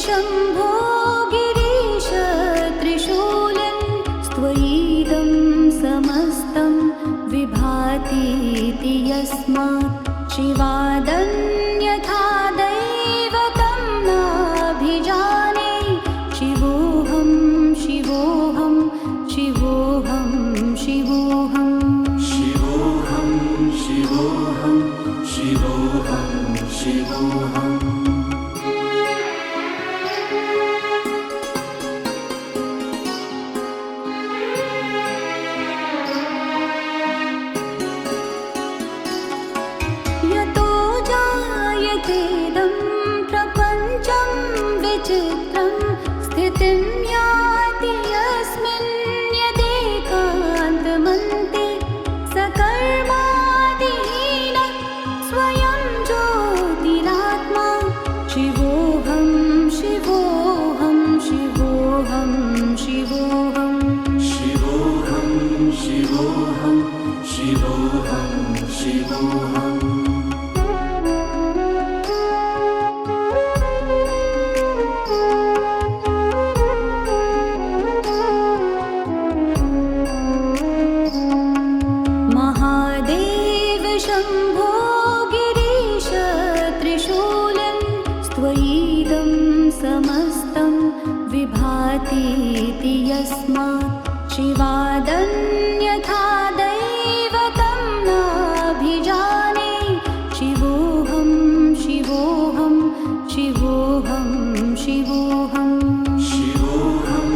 शम्भो गिरीश त्रिशूलन् स्त्वयीदं समस्तं विभातीति यस्मात् शिवादन्यथा दैवतं नाभिजाने शिवोऽहं शिवोऽहं शिवोऽहं शिवोऽहं शिवोऽहं शिवोऽहं शिवोऽहं शिवोऽहम् यतो जायतेदं प्रपञ्चं विचित्रं स्थितिं याति यस्मिन् यदेकान्तमन्ते सकर्मादिहीनः स्वयं ज्योतिरात्मा शिवोऽहं शिवोऽहं शिवोऽहं शिवोऽहं शिवोऽहं शिवोऽहं शिवोऽहं शिवोऽहम् महादेव शम्भो गिरीश त्रिशूलन् स्त्वयीदं समस्तं विभातीति यस्मात् शिवादन्यथा दैवतं नाभिजाने शिवोऽहं शिवोऽहं शिवोऽहं शिवोऽहं शिवोऽहं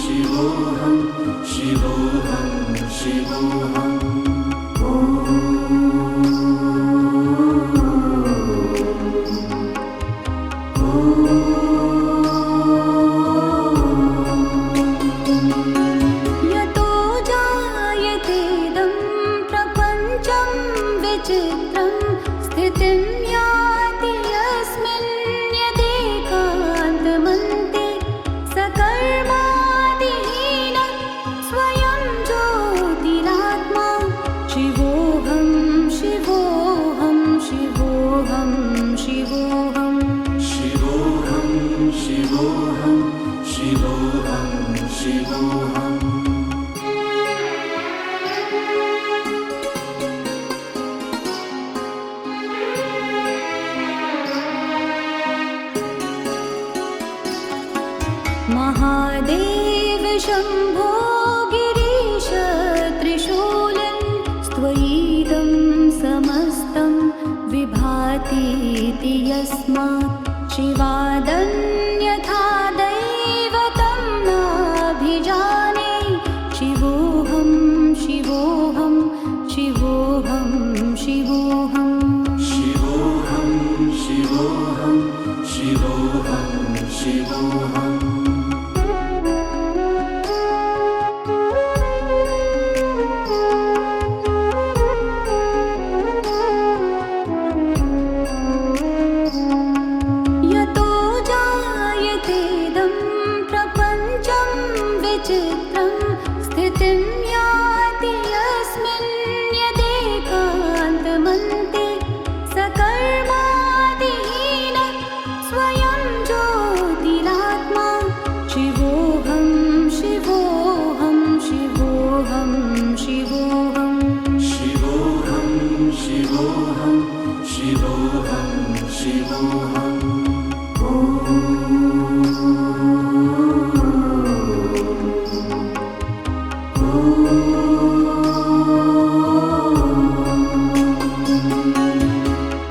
शिवोऽहं शिवोऽहं शिवोऽहम् यतो जायतेदं प्रपञ्चं विचित्रं स्थितिं याति यस्मिन् यदेकान्तमन्ते सकर्मादिहीनः स्वयं ज्योतिरात्मा शिवोऽहं शिवोऽहं शिवोऽहं शिवोऽहं शिवोऽहं शिवोऽहं शिवोऽहं शिवोऽहम् महादेव शम्भो गिरीश त्रिशूलन् स्त्वयीदं समस्तं विभातीति यस्मात् शिवादन्यथा दैवतं नाभिजाने शिवोऽहं शिवोऽहं शिवोऽहं शिवोऽहं शिवोऽहं शिवोऽहं शिवोऽहं शिवोऽहम् यतो जायतेदं प्रपञ्चं विचित्रं स्थितिं याति यस्मिन् यदेकान्तमन्ते सकर्मादिहीनः स्वयं ज्योतिरात्मा शिवोऽहं शिवोऽहं शिवोऽहं शिवोऽहं शिवोऽहं शिवोऽहं शिवोऽहं शिवोऽहम्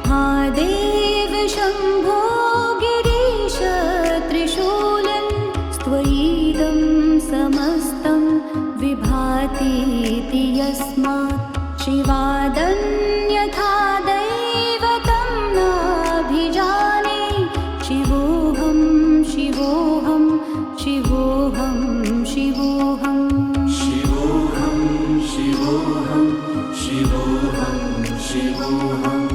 महादेव शम्भो गिरीश त्रिशूलन् स्त्वयीदं समस्तं विभातीति यस्मात् शिवादन्यथा दैवतं नाभिजाने शिवोऽहं शिवोऽहं शिवोऽहं शिवोऽहं शिवोऽहं शिवोऽहं शिवोऽहं शिवोऽहम्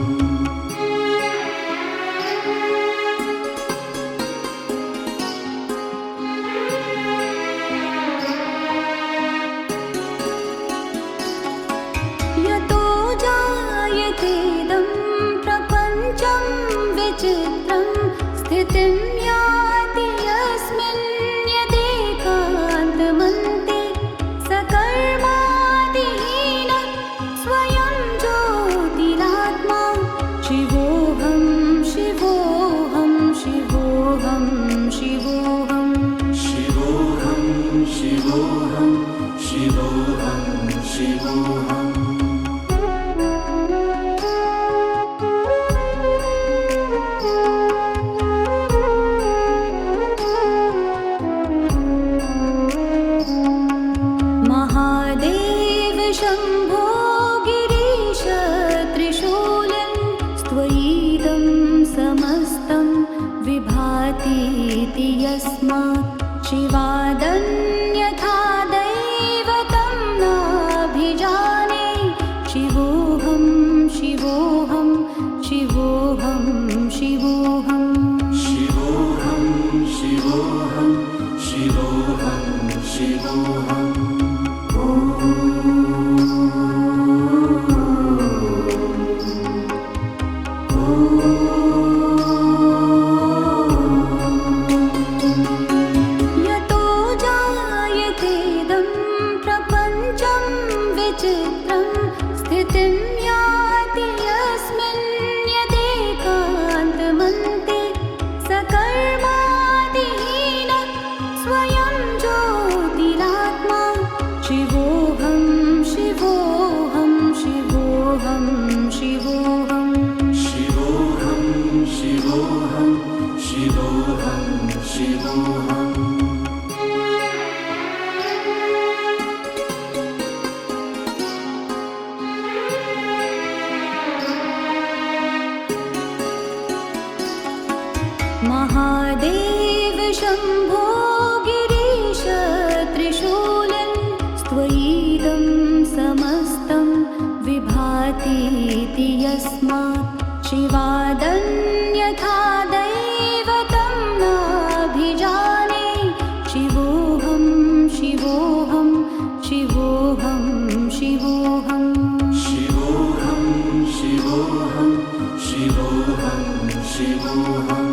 यतो जायतेदं प्रपञ्चं विचित्रं स्थितिं याति शिवोऽहं शिवोऽहं शिवोऽहं शिवोऽहं शिवोऽहम् महादेव शम्भो गिरीश त्रिशूलं स्त्वयिदं समस्तं विभातीति यस्मात् शिवादन्यथा दैवतं नाभिजाने शिवोऽहं शिवोऽहं शिवोऽहं शिवोऽहं शिवोऽहं शिवोऽहं शिवोऽहं शिवोऽहम् यतो जायतेदं प्रपञ्चं विचित्रं स्थितिं याति यस्मिन् यदेकान्तमन्ते सकर्मादिहीनः स्वयं ज्योतिरात्मा शिवोऽहं शिवोऽहं शिवोऽहं शिवोऽहं शिवोऽहं शिवोऽहं शिवोऽहं शिवोऽहम् महादेव शम्भो गिरीश त्रिशूलं स्त्वयिदं समस्तं विभातीति यस्मात् शिवादन्यथा दैवतं नाभिजाने शिवोऽहं शिवोऽहं शिवोऽहं शिवोऽहं शिवोऽहं शिवोऽहं शिवोऽहं शिवोऽहम्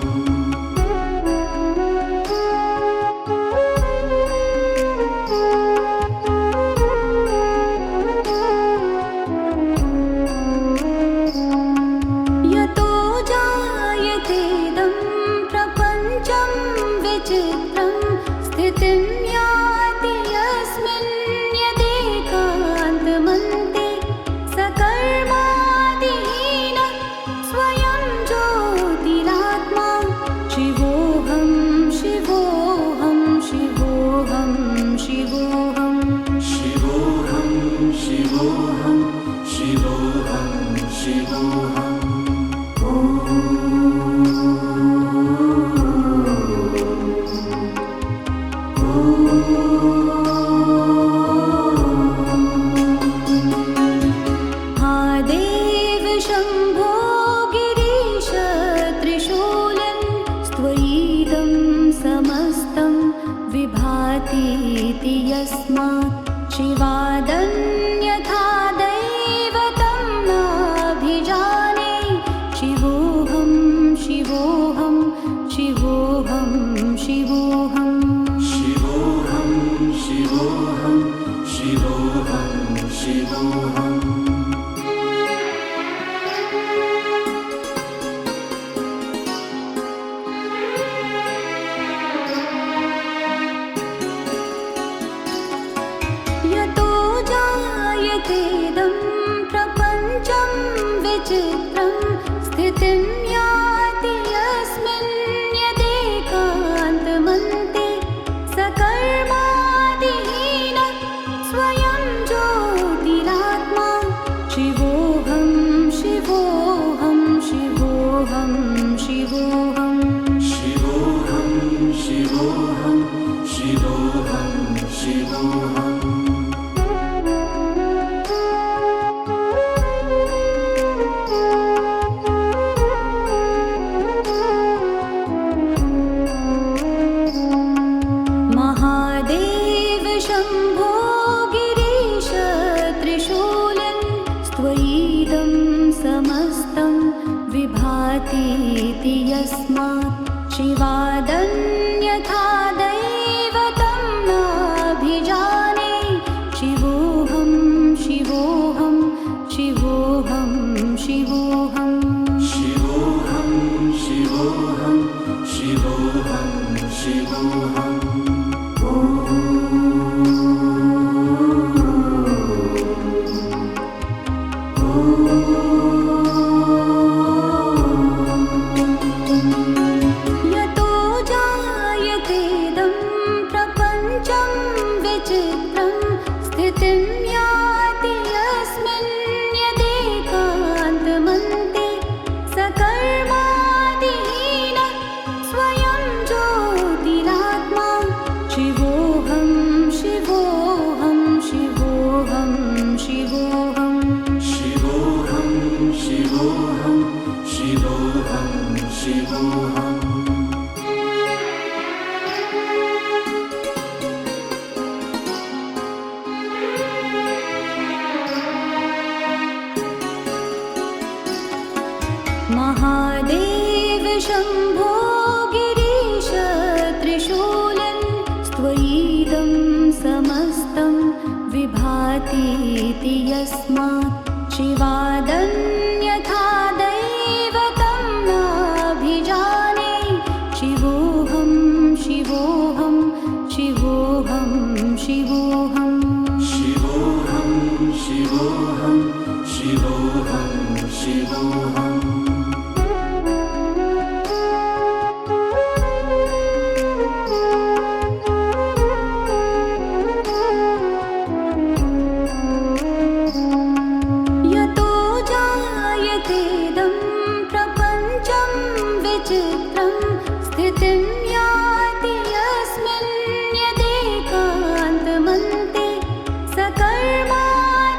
यतो जायतेदं प्रपञ्चं विचित्रं स्थितिं याति यस्मिन् यदेकान्तमन्ते सकर्मादिहीनः स्वयं ज्योतिरात्मा शिवोऽहं शिवोऽहं शिवोऽहं शिवोऽहं शिवोऽहं शिवोऽहं शिवोऽहं शिवोऽहम् महादेव शम्भो गिरीश त्रिशूलं स्त्वयिदं समस्तं विभातीति यस्मात् शिवादन्यथा दैवतं नाभिजाने शिवोऽहं शिवोऽहं शिवोऽहं शिवोऽहं शिवोऽहं शिवोऽहं शिवोऽहं शिवोऽहम् यतो जायतेदं प्रपञ्चं विचित्रं स्थितिं याति यस्मिन् यदेकान्तमन्ते सकर्मादिहीनः स्वयं ज्योतिरात्मा शिवोऽहं शिवोऽहं शिवोऽहं शिवोऽहं शिवोऽहं शिवोऽहं शिवोऽहं शिवोऽहम् महादेव शम्भो गिरीश त्रिशूलं स्त्वयिदं समस्तं विभातीति यस्मात् शिवादन्यथा दैवतं नाभिजाने शिवोऽहं शिवोऽहं शिवोऽहं शिवोऽहं शिवोऽहं शिवोऽहं शिवोऽहं शिवोऽहम् यतो जायतेदं प्रपञ्चं विचित्रं स्थितिं याति यस्मिन् यदेकान्तमन्ते सकर्मादिहीनः स्वयं ज्योतिरात्मा शिवोऽहं शिवोऽहं शिवोऽहं शिवोऽहम् शिवोऽहं शिवोऽहं शिवोऽहं शिवोऽहम् महादेव शम्भो गिरीश त्रिशूलन् स्त्वयिदं समस्तं विभातीति यस्मात् शिवादन्यथा दैवतं नाभिजाने शिवोऽहं शिवोऽहं शिवोऽहं शिवोऽहम् शिवोऽहं शिवोऽहं शिवोऽहं शिवोऽहम् यतो जायतेदं प्रपञ्चं विचित्रं स्थितिं याति यस्मिन् यदेकान्तमन्ते सकर्मादिहीनः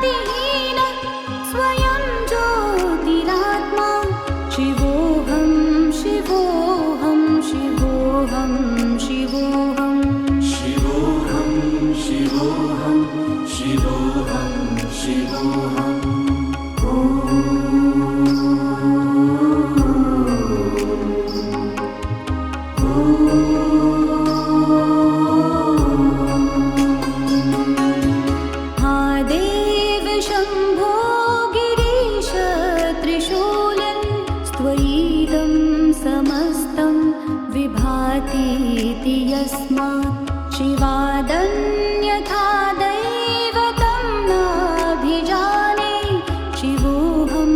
स्वयं ज्योतिरात्मा शिवोऽहं शिवोऽहं शिवोऽहं शिवोऽहम् शिवोऽहं शिवोऽहं शिवोऽहं शिवोऽहम् महादेव शम्भो गिरीश त्रिशूलन् स्त्वयिदं समस्तं विभातीति यस्मात् शिवादन्यथा दैवतं नाभिजाने शिवोऽहं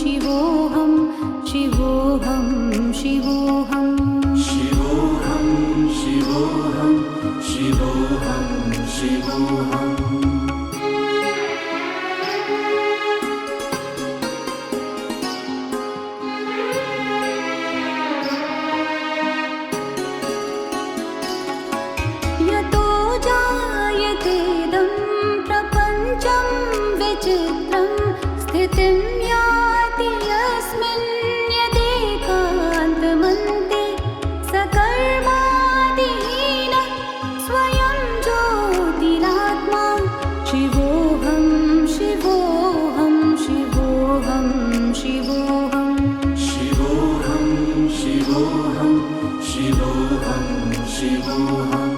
शिवोऽहं शिवोऽहं शिवोऽहम् शिवोऽहं शिवोऽहं शिवोऽहं शिवोऽहम् यतो जायतेदं प्रपञ्चं विचित्रं स्थितिं याति यस्मिन् यदेकान्तमन्ते सकर्मादिहीनः स्वयं ज्योतिरात्मा शिवोऽहं शिवोऽहं शिवोऽहं शिवोऽहम् शिवोऽहं शिवोऽहं शिवोऽहं शिवोऽहम्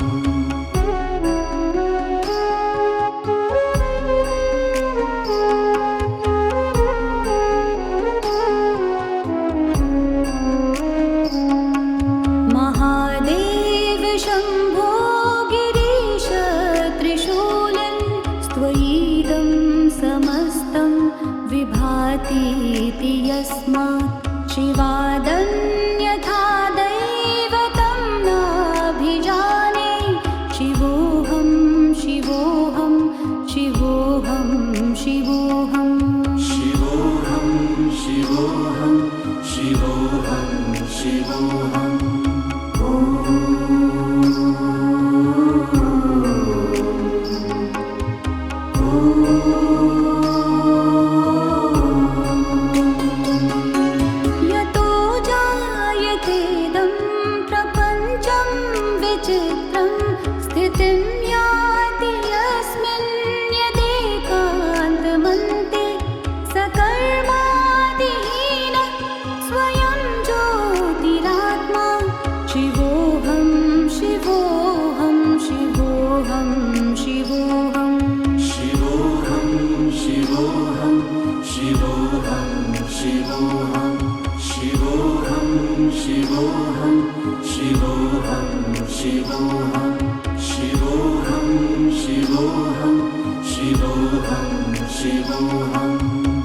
महादेव शम्भो गिरीश त्रिशूलन् स्त्वयिदं समस्तं विभातीति यस्मात् शिवादन्यथा दैवतं नाभिजाने शिवोऽहं शिवोऽहं शिवोऽहं शिवोऽहम् शिवोऽहं शिवोऽहं शिवोऽहं शिवोऽहम् यतो शिवोऽहं शिवोऽहं शिवोऽहं शिवोऽहं शिवोऽहं शिवोऽहं शिवोऽहम्